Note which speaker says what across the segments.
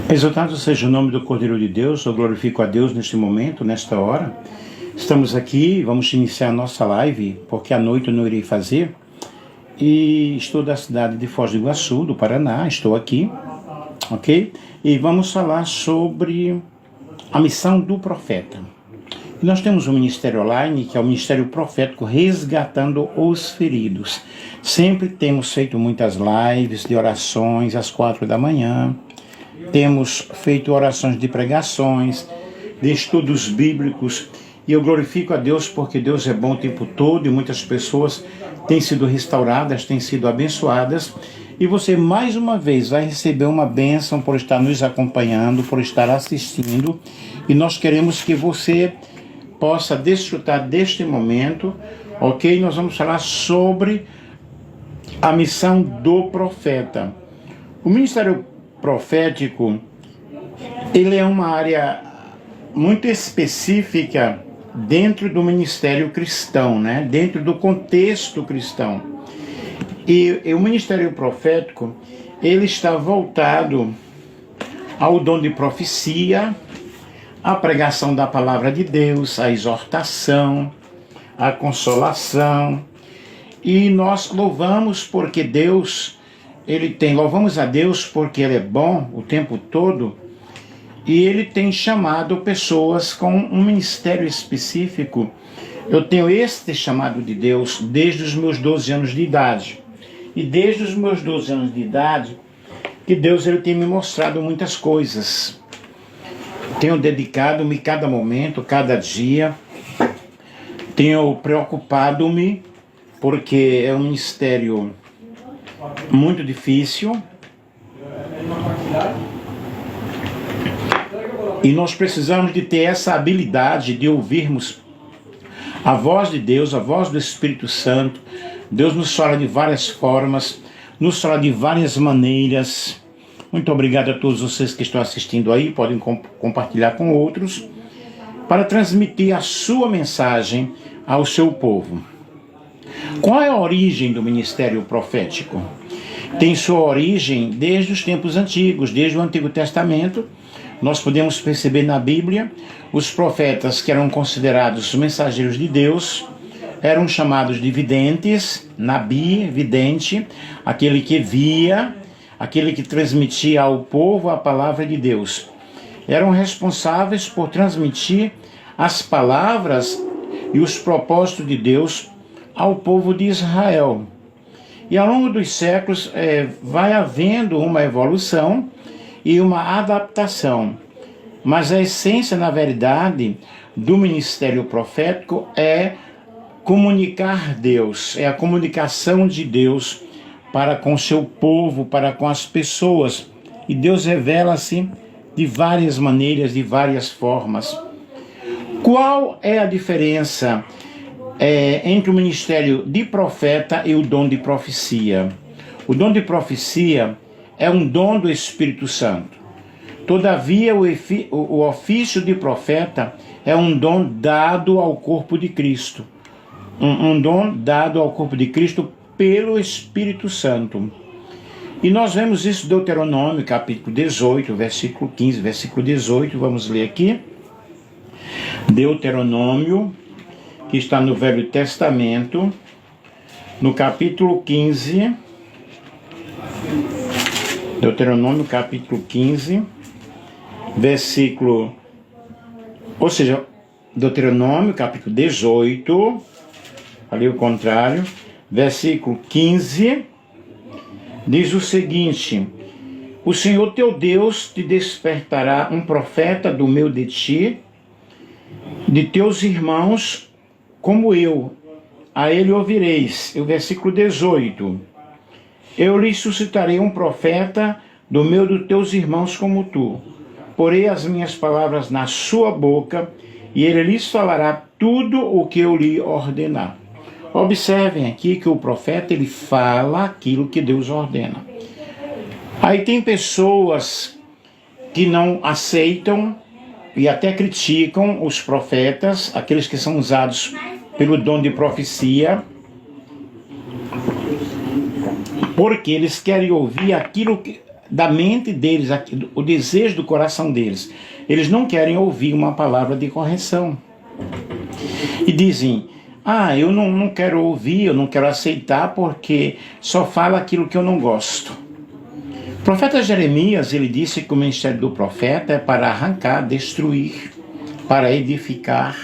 Speaker 1: Exaltado seja o nome do Cordeiro de Deus. Eu glorifico a Deus neste momento, nesta hora. Estamos aqui, vamos iniciar a nossa live, porque à noite eu não irei fazer. E estou da cidade de Foz do Iguaçu, do Paraná, estou aqui, ok? E vamos falar sobre a missão do profeta. E nós temos um ministério online, que é o Ministério Profético Resgatando os Feridos. Sempre temos feito muitas lives de orações às 4 da manhã. Temos feito orações de pregações, de estudos bíblicos, e eu glorifico a Deus porque Deus é bom o tempo todo e muitas pessoas têm sido restauradas, têm sido abençoadas, e você mais uma vez vai receber uma bênção por estar nos acompanhando, por estar assistindo, e nós queremos que você possa desfrutar deste momento, ok? Nós vamos falar sobre a missão do profeta. O ministério profético, ele é uma área muito específica dentro do ministério cristão, né? Dentro do contexto cristão. E o ministério profético, ele está voltado ao dom de profecia, à pregação da palavra de Deus, à exortação, à consolação. E nós louvamos porque Deus, louvamos a Deus porque Ele é bom o tempo todo, e Ele tem chamado pessoas com um ministério específico. Eu tenho este chamado de Deus desde os meus 12 anos de idade. E desde os meus 12 anos de idade, que Deus ele tem me mostrado muitas coisas. Tenho dedicado-me cada momento, cada dia. Tenho preocupado-me, porque é um ministério muito difícil. E nós precisamos de ter essa habilidade de ouvirmos a voz de Deus, a voz do Espírito Santo. Deus nos fala de várias formas, nos fala de várias maneiras. Muito obrigado a todos vocês que estão assistindo aí, podem compartilhar com outros, para transmitir a sua mensagem ao seu povo. Qual é a origem do ministério profético? Tem sua origem desde os tempos antigos, desde o Antigo Testamento. Nós podemos perceber na Bíblia, os profetas que eram considerados mensageiros de Deus, eram chamados de videntes, nabi, vidente, aquele que via, aquele que transmitia ao povo a palavra de Deus. Eram responsáveis por transmitir as palavras e os propósitos de Deus ao povo de Israel. E ao longo dos séculos vai havendo uma evolução e uma adaptação. Mas a essência, na verdade, do ministério profético é comunicar Deus, é a comunicação de Deus para com o seu povo, para com as pessoas. E Deus revela-se de várias maneiras, de várias formas. Qual é a diferença entre o ministério de profeta e o dom de profecia? O dom de profecia é um dom do Espírito Santo. Todavia, o ofício de profeta é um dom dado ao corpo de Cristo. Um dom dado ao corpo de Cristo pelo Espírito Santo. E nós vemos isso em Deuteronômio, capítulo 18, versículo 15, versículo 18. Vamos ler aqui. Deuteronômio, que está no Velho Testamento, no capítulo 15. Deuteronômio, capítulo 15, versículo... Ou seja, Deuteronômio, capítulo 18, ali o contrário, versículo 15, diz o seguinte: o Senhor teu Deus te despertará um profeta do meio de ti, de teus irmãos, como eu, a ele ouvireis. O versículo 18: eu lhe suscitarei um profeta do meio dos teus irmãos como tu. Porei as minhas palavras na sua boca, e ele lhes falará tudo o que eu lhe ordenar. Observem aqui que o profeta, ele fala aquilo que Deus ordena. Aí tem pessoas que não aceitam e até criticam os profetas, aqueles que são usados pelo dom de profecia, porque eles querem ouvir aquilo da mente deles, o desejo do coração deles. Eles não querem ouvir uma palavra de correção. E dizem, eu não quero ouvir, eu não quero aceitar, porque só fala aquilo que eu não gosto. O profeta Jeremias, ele disse que o ministério do profeta é para arrancar, destruir, para edificar.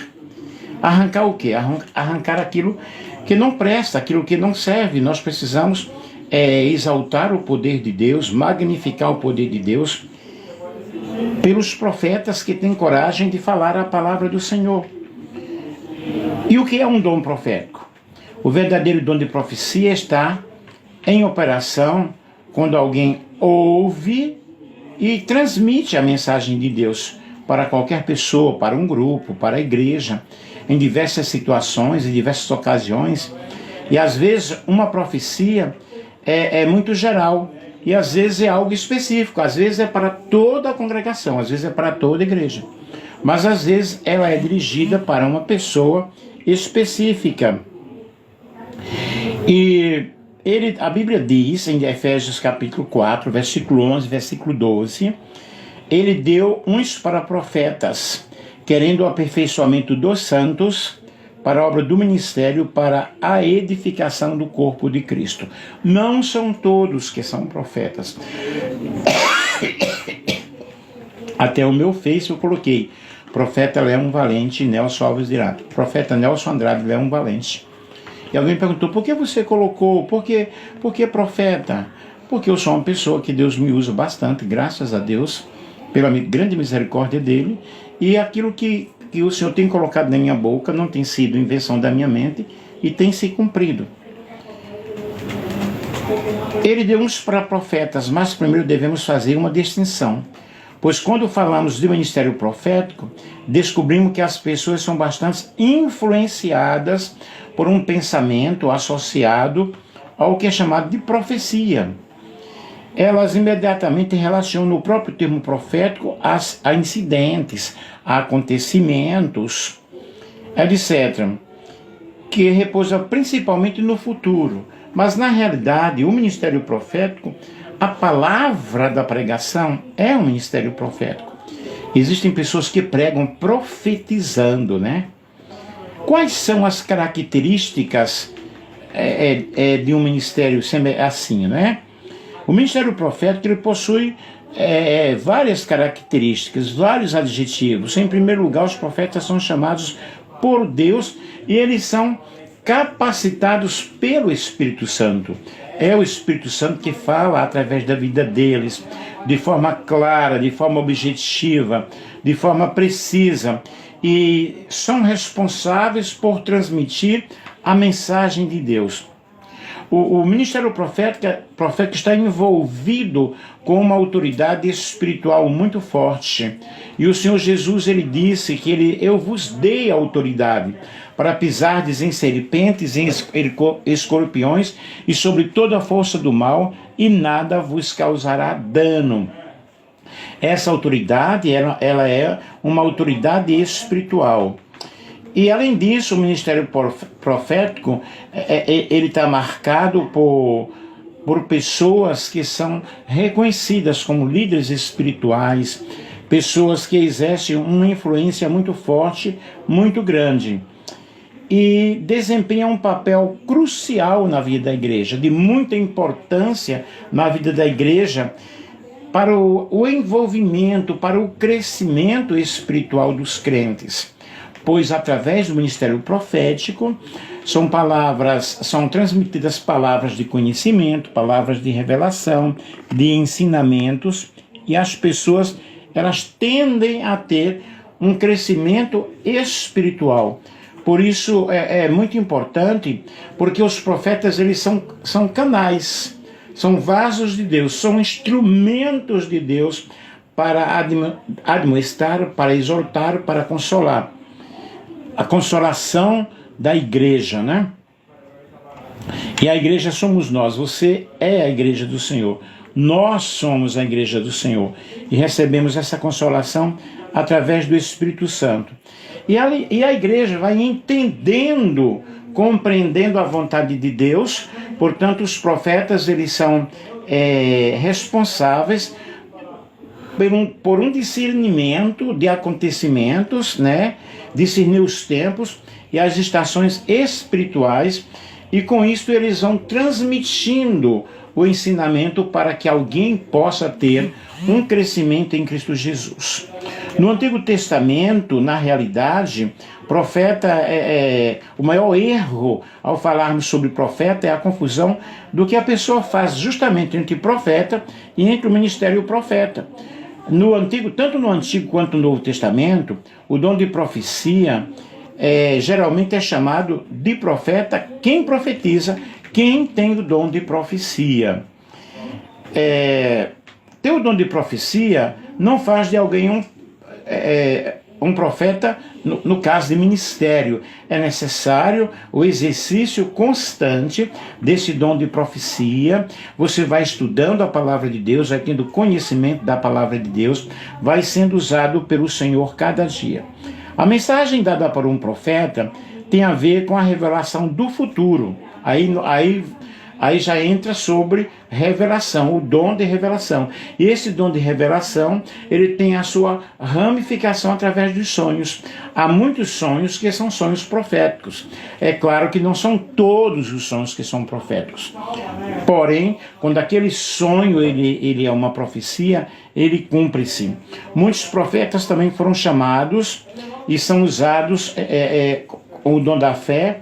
Speaker 1: Arrancar o quê? Arrancar aquilo que não presta, aquilo que não serve. Nós precisamos exaltar o poder de Deus, magnificar o poder de Deus pelos profetas que têm coragem de falar a palavra do Senhor. E o que é um dom profético? O verdadeiro dom de profecia está em operação quando alguém ouve e transmite a mensagem de Deus para qualquer pessoa, para um grupo, para a igreja, em diversas situações, em diversas ocasiões. E às vezes uma profecia é muito geral, e às vezes é algo específico, às vezes é para toda a congregação, às vezes é para toda a igreja, mas às vezes ela é dirigida para uma pessoa específica. E a Bíblia diz em Efésios capítulo 4, versículo 11, versículo 12, ele deu uns para profetas, querendo o aperfeiçoamento dos santos, para a obra do ministério, para a edificação do corpo de Cristo. Não são todos que são profetas. Até o meu Face eu coloquei, profeta Leão Valente, Nelson Alves de Irato. Profeta Nelson Andrade Leão Valente. E alguém perguntou, por que você colocou? Por que profeta? Porque eu sou uma pessoa que Deus me usa bastante, graças a Deus, pela grande misericórdia dele, e aquilo que o Senhor tem colocado na minha boca não tem sido invenção da minha mente e tem se cumprido. Ele deu uns para profetas, mas primeiro devemos fazer uma distinção. Pois quando falamos de ministério profético, descobrimos que as pessoas são bastante influenciadas por um pensamento associado ao que é chamado de profecia. Elas imediatamente relacionam o próprio termo profético a incidentes, a acontecimentos, etc., que repousa principalmente no futuro. Mas, na realidade, o ministério profético, a palavra da pregação é um ministério profético. Existem pessoas que pregam profetizando, né? Quais são as características de um ministério assim, né? O ministério profético ele possui várias características, vários adjetivos. Em primeiro lugar, os profetas são chamados por Deus e eles são capacitados pelo Espírito Santo. É o Espírito Santo que fala através da vida deles, de forma clara, de forma objetiva, de forma precisa. E são responsáveis por transmitir a mensagem de Deus. O ministério profético está envolvido com uma autoridade espiritual muito forte. E o Senhor Jesus, ele disse que eu vos dei autoridade para pisardes em serpentes, em escorpiões e sobre toda a força do mal, e nada vos causará dano. Essa autoridade, ela é uma autoridade espiritual. E além disso, o ministério profético, ele está marcado por pessoas que são reconhecidas como líderes espirituais, pessoas que exercem uma influência muito forte, muito grande, e desempenham um papel crucial na vida da igreja, de muita importância na vida da igreja, para o envolvimento, para o crescimento espiritual dos crentes. Pois através do ministério profético são transmitidas palavras de conhecimento, palavras de revelação, de ensinamentos, e as pessoas elas tendem a ter um crescimento espiritual. Por isso é muito importante, porque os profetas eles são canais, são vasos de Deus, são instrumentos de Deus para admoestar, para exortar, para consolar. A consolação da igreja, né? E a igreja somos nós, você é a igreja do Senhor. Nós somos a igreja do Senhor e recebemos essa consolação através do Espírito Santo. E a igreja vai entendendo, compreendendo a vontade de Deus. Portanto, os profetas, eles são responsáveis por um discernimento de acontecimentos, né? Discernir os tempos e as estações espirituais, e com isso eles vão transmitindo o ensinamento para que alguém possa ter um crescimento em Cristo Jesus. No Antigo Testamento, na realidade, profeta o maior erro ao falarmos sobre profeta é a confusão do que a pessoa faz justamente entre profeta e entre o ministério profeta. Tanto no Antigo quanto no Novo Testamento, o dom de profecia geralmente é chamado de profeta quem profetiza, quem tem o dom de profecia. Ter o dom de profecia não faz de alguém um profeta no caso de ministério. É necessário o exercício constante desse dom de profecia. Você vai estudando a palavra de Deus, vai tendo conhecimento da palavra de Deus, vai sendo usado pelo Senhor cada dia. A mensagem dada por um profeta tem a ver com a revelação do futuro. Aí já entra sobre revelação, o dom de revelação. E esse dom de revelação, ele tem a sua ramificação através dos sonhos. Há muitos sonhos que são sonhos proféticos. É claro que não são todos os sonhos que são proféticos. Porém, quando aquele sonho ele é uma profecia, ele cumpre-se. Muitos profetas também foram chamados e são usados o dom da fé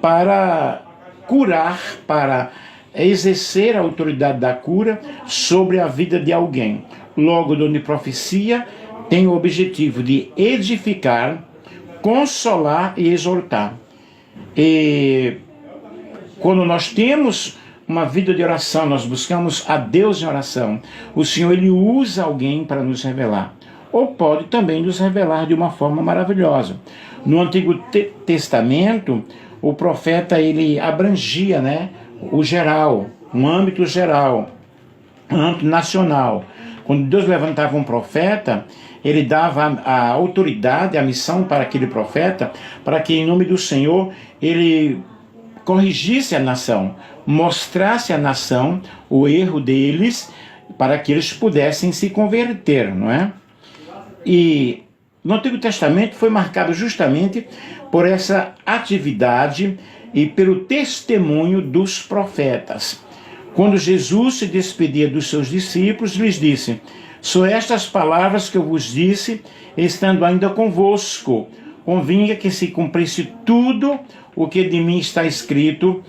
Speaker 1: para curar, para exercer a autoridade da cura sobre a vida de alguém. Logo, o dom de profecia tem o objetivo de edificar, consolar e exortar. E quando nós temos uma vida de oração, nós buscamos a Deus em oração, o Senhor ele usa alguém para nos revelar. Ou pode também nos revelar de uma forma maravilhosa. No Antigo Testamento, o profeta ele abrangia, né, o geral, um âmbito geral, um âmbito nacional. Quando Deus levantava um profeta, ele dava a autoridade, a missão para aquele profeta, para que em nome do Senhor ele corrigisse a nação, mostrasse à nação o erro deles, para que eles pudessem se converter, não é? E no Antigo Testamento foi marcado justamente por essa atividade e pelo testemunho dos profetas. Quando Jesus se despedia dos seus discípulos, lhes disse: "São estas palavras que eu vos disse, estando ainda convosco. Convinha que se cumprisse tudo o que de mim está escrito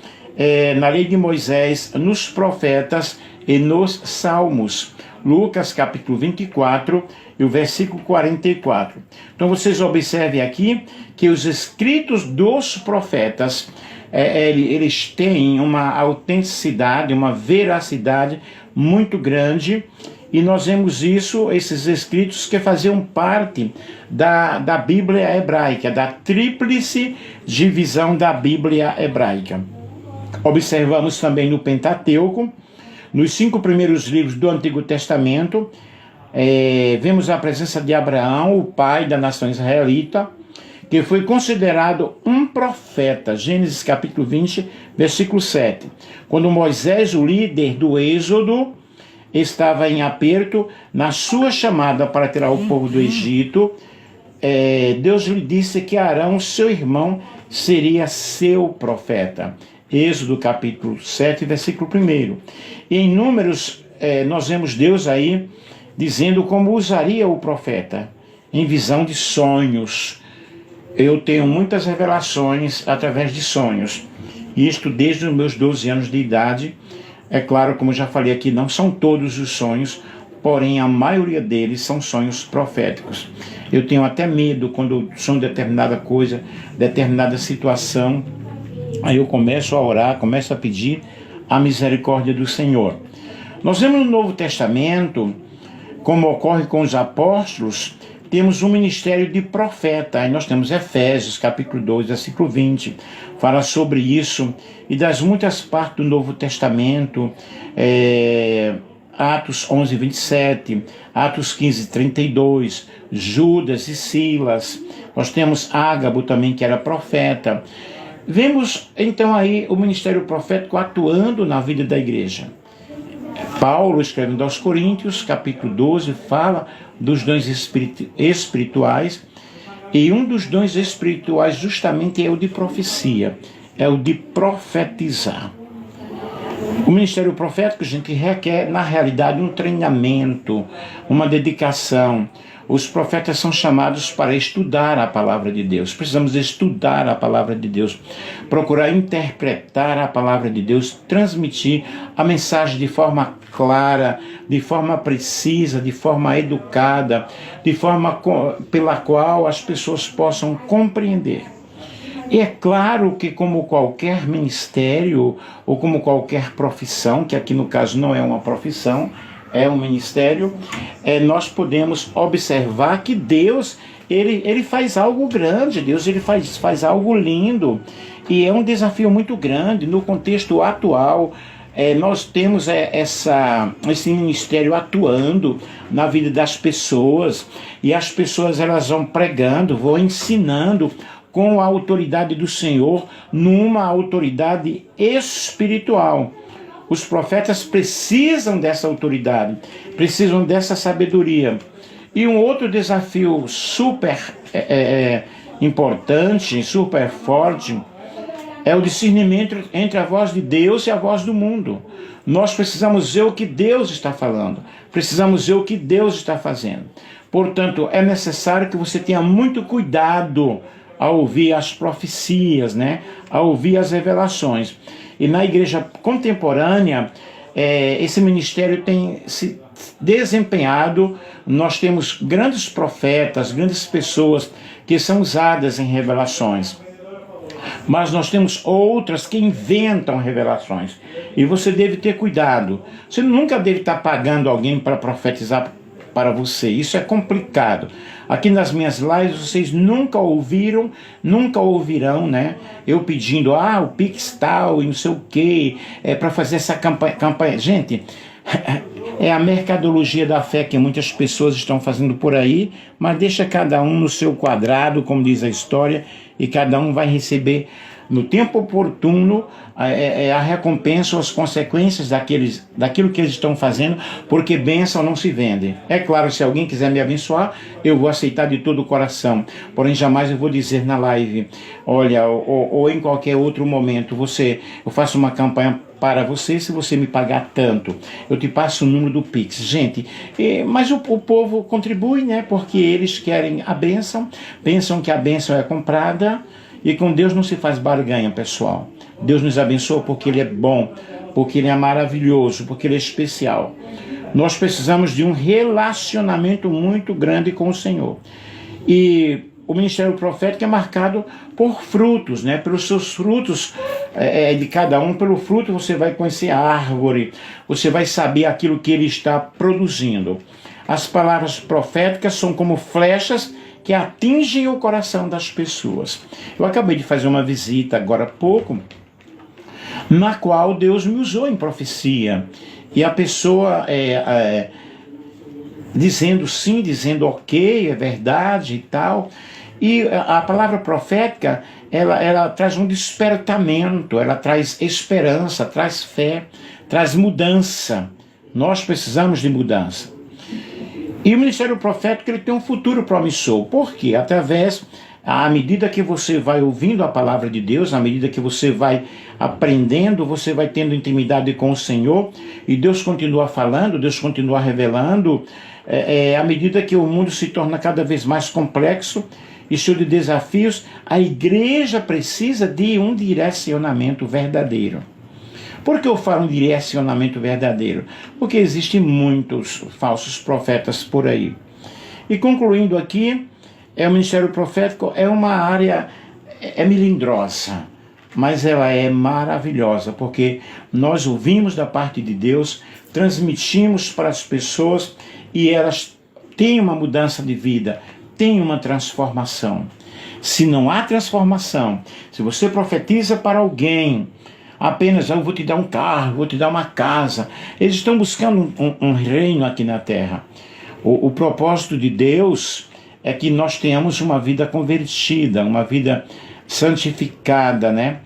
Speaker 1: na lei de Moisés, nos profetas e nos salmos." Lucas capítulo 24 e o versículo 44. Então vocês observem aqui que os escritos dos profetas, eles têm uma autenticidade, uma veracidade muito grande, e nós vemos esses escritos que faziam parte da Bíblia hebraica, da tríplice divisão da Bíblia hebraica. Observamos também no Pentateuco, nos 5 primeiros livros do Antigo Testamento, vemos a presença de Abraão, o pai da nação israelita, que foi considerado um profeta. Gênesis capítulo 20, versículo 7. Quando Moisés, o líder do Êxodo, estava em aperto na sua chamada para tirar o povo do Egito, Deus lhe disse que Arão, seu irmão, seria seu profeta. Êxodo capítulo 7, versículo 1. E em Números, nós vemos Deus aí dizendo como usaria o profeta em visão de sonhos. Eu tenho muitas revelações através de sonhos. Isto desde os meus 12 anos de idade. É claro, como já falei aqui, não são todos os sonhos, porém a maioria deles são sonhos proféticos. Eu tenho até medo quando sonho determinada coisa, determinada situação. Aí eu começo a orar, começo a pedir a misericórdia do Senhor. Nós vemos no Novo Testamento, como ocorre com os apóstolos, temos um ministério de profeta. Aí nós temos Efésios, capítulo 2, versículo 20, fala sobre isso, e das muitas partes do Novo Testamento, Atos 11, 27, Atos 15, 32, Judas e Silas. Nós temos Ágabo também, que era profeta. Vemos então aí o ministério profético atuando na vida da igreja. Paulo, escrevendo aos Coríntios, capítulo 12, fala dos dons espirituais, e um dos dons espirituais justamente é o de profecia, é o de profetizar. O ministério profético, gente, requer, na realidade, um treinamento, uma dedicação. Os profetas são chamados para estudar a palavra de Deus. Precisamos estudar a palavra de Deus, procurar interpretar a palavra de Deus, transmitir a mensagem de forma clara, de forma precisa, de forma educada, de forma pela qual as pessoas possam compreender. E é claro que, como qualquer ministério ou como qualquer profissão, que aqui no caso não é uma profissão, é um ministério, nós podemos observar que Deus, ele faz algo grande, Deus ele faz algo lindo, e é um desafio muito grande no contexto atual. Nós temos esse ministério atuando na vida das pessoas, e as pessoas elas vão pregando, vão ensinando com a autoridade do Senhor, numa autoridade espiritual. Os profetas precisam dessa autoridade, precisam dessa sabedoria. E um outro desafio super importante, super forte, é o discernimento entre a voz de Deus e a voz do mundo. Nós precisamos ver o que Deus está falando, precisamos ver o que Deus está fazendo. Portanto, é necessário que você tenha muito cuidado ao ouvir as profecias, né? A ouvir as revelações. E na igreja contemporânea, esse ministério tem se desempenhado. Nós temos grandes profetas, grandes pessoas que são usadas em revelações. Mas nós temos outras que inventam revelações. E você deve ter cuidado. Você nunca deve estar pagando alguém para profetizar para você. Isso é complicado. Aqui nas minhas lives vocês nunca ouviram, nunca ouvirão, né? Eu pedindo, o Pix tal e não sei o que, para fazer essa campanha. Gente, é a mercadologia da fé que muitas pessoas estão fazendo por aí, mas deixa cada um no seu quadrado, como diz a história, e cada um vai receber no tempo oportuno a recompensa ou as consequências daquilo que eles estão fazendo, porque bênção não se vende. É claro, se alguém quiser me abençoar, eu vou aceitar de todo o coração, porém jamais eu vou dizer na live, olha, ou em qualquer outro momento, eu faço uma campanha para você, se você me pagar tanto, eu te passo o número do Pix. Gente, mas o povo contribui, né? Porque eles querem a bênção, pensam que a bênção é comprada, e com Deus não se faz barganha, pessoal. Deus nos abençoa porque Ele é bom, porque Ele é maravilhoso, porque Ele é especial. Nós precisamos de um relacionamento muito grande com o Senhor. E o ministério profético é marcado por frutos, né? Pelos seus frutos de cada um. Pelo fruto você vai conhecer a árvore, você vai saber aquilo que ele está produzindo. As palavras proféticas são como flechas que atingem o coração das pessoas. Eu acabei de fazer uma visita agora há pouco, na qual Deus me usou em profecia. E a pessoa dizendo sim, dizendo ok, é verdade e tal. E a palavra profética, ela traz um despertamento, ela traz esperança, traz fé, traz mudança. Nós precisamos de mudança. E o ministério profético ele tem um futuro promissor. Por quê? À medida que você vai ouvindo a palavra de Deus, à medida que você vai aprendendo, você vai tendo intimidade com o Senhor, e Deus continua falando, Deus continua revelando, à medida que o mundo se torna cada vez mais complexo e cheio de desafios, a igreja precisa de um direcionamento verdadeiro. Por que eu falo em direcionamento verdadeiro? Porque existem muitos falsos profetas por aí. E concluindo aqui, o ministério profético é uma área melindrosa, mas ela é maravilhosa, porque nós ouvimos da parte de Deus, transmitimos para as pessoas e elas têm uma mudança de vida, têm uma transformação. Se não há transformação, se você profetiza para alguém, apenas eu vou te dar um carro, vou te dar uma casa. Eles estão buscando um reino aqui na terra. O propósito de Deus é que nós tenhamos uma vida convertida, uma vida santificada, né?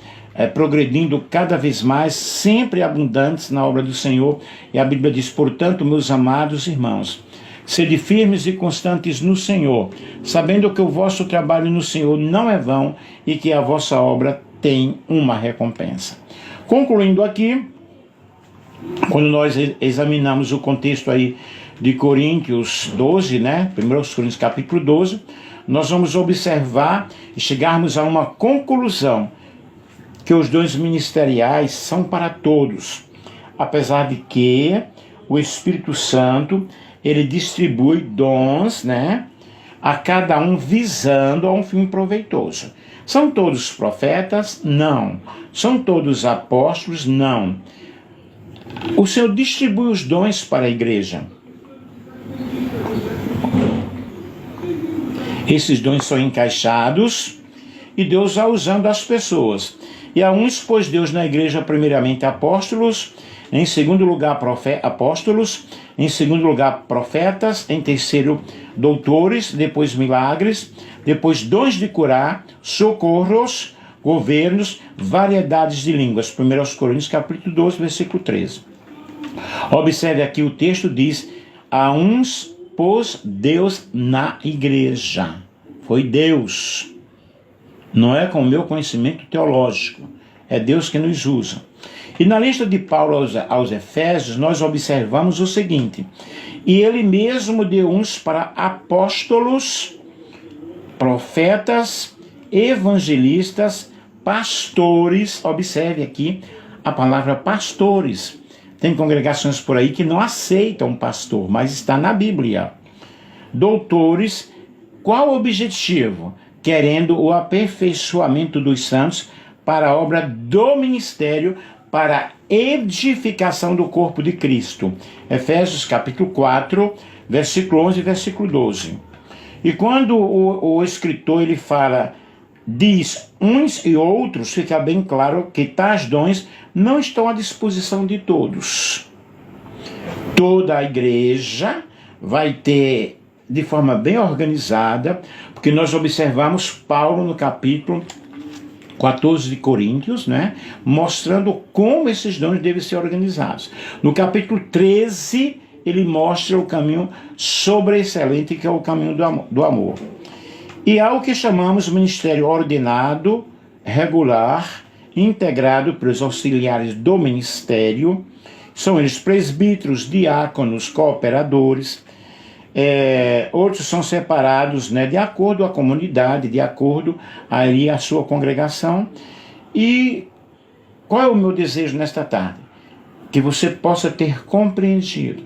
Speaker 1: Progredindo cada vez mais, sempre abundantes na obra do Senhor. E a Bíblia diz, portanto, meus amados irmãos, sede firmes e constantes no Senhor, sabendo que o vosso trabalho no Senhor não é vão e que a vossa obra tem uma recompensa. Concluindo aqui, quando nós examinamos o contexto aí de Coríntios 12, né? 1 Coríntios capítulo 12, nós vamos observar e chegarmos a uma conclusão que os dons ministeriais são para todos, apesar de que o Espírito Santo, ele distribui dons, né, a cada um visando a um fim proveitoso. São todos profetas? Não. São todos apóstolos? Não. O Senhor distribui os dons para a igreja. Esses dons são encaixados e Deus vai usando as pessoas. E a uns pôs Deus na igreja primeiramente apóstolos, em segundo lugar apóstolos, em segundo lugar profetas, em terceiro doutores, depois milagres, depois dons de curar, socorros, governos, variedades de línguas. 1 Coríntios capítulo 12, versículo 13. Observe aqui, o texto diz, a uns pôs Deus na igreja. Foi Deus. Não é com o meu conhecimento teológico. É Deus que nos usa. E na lista de Paulo aos Efésios, nós observamos o seguinte: e ele mesmo deu uns para apóstolos, profetas, evangelistas, pastores. Observe aqui a palavra pastores. Tem congregações por aí que não aceitam pastor, mas está na Bíblia. Doutores, qual o objetivo? Querendo o aperfeiçoamento dos santos para a obra do ministério, para a edificação do corpo de Cristo. Efésios capítulo 4, versículo 11 e versículo 12. E quando o escritor ele diz uns e outros, fica bem claro que tais dons não estão à disposição de todos. Toda a igreja vai ter de forma bem organizada, porque nós observamos Paulo no capítulo 14 de Coríntios, né, mostrando como esses dons devem ser organizados. No capítulo 13, ele mostra o caminho sobreexcelente, que é o caminho do amor. E há o que chamamos de ministério ordenado, regular, integrado pelos auxiliares do ministério. São eles presbíteros, diáconos, cooperadores. Outros são separados, né, de acordo com a comunidade, de acordo aí a sua congregação. E qual é o meu desejo nesta tarde? Que você possa ter compreendido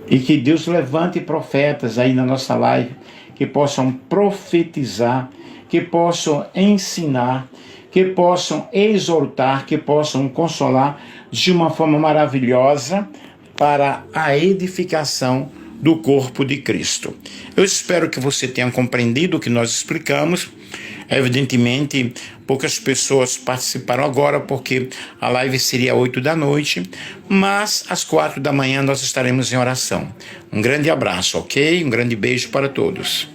Speaker 1: e que Deus levante profetas aí na nossa live que possam profetizar, que possam ensinar, que possam exortar, que possam consolar de uma forma maravilhosa para a edificação do corpo de Cristo. Eu espero que você tenha compreendido o que nós explicamos. Evidentemente, poucas pessoas participaram agora, porque a live seria 8 da noite, mas às 4 da manhã nós estaremos em oração. Um grande abraço, ok? Um grande beijo para todos.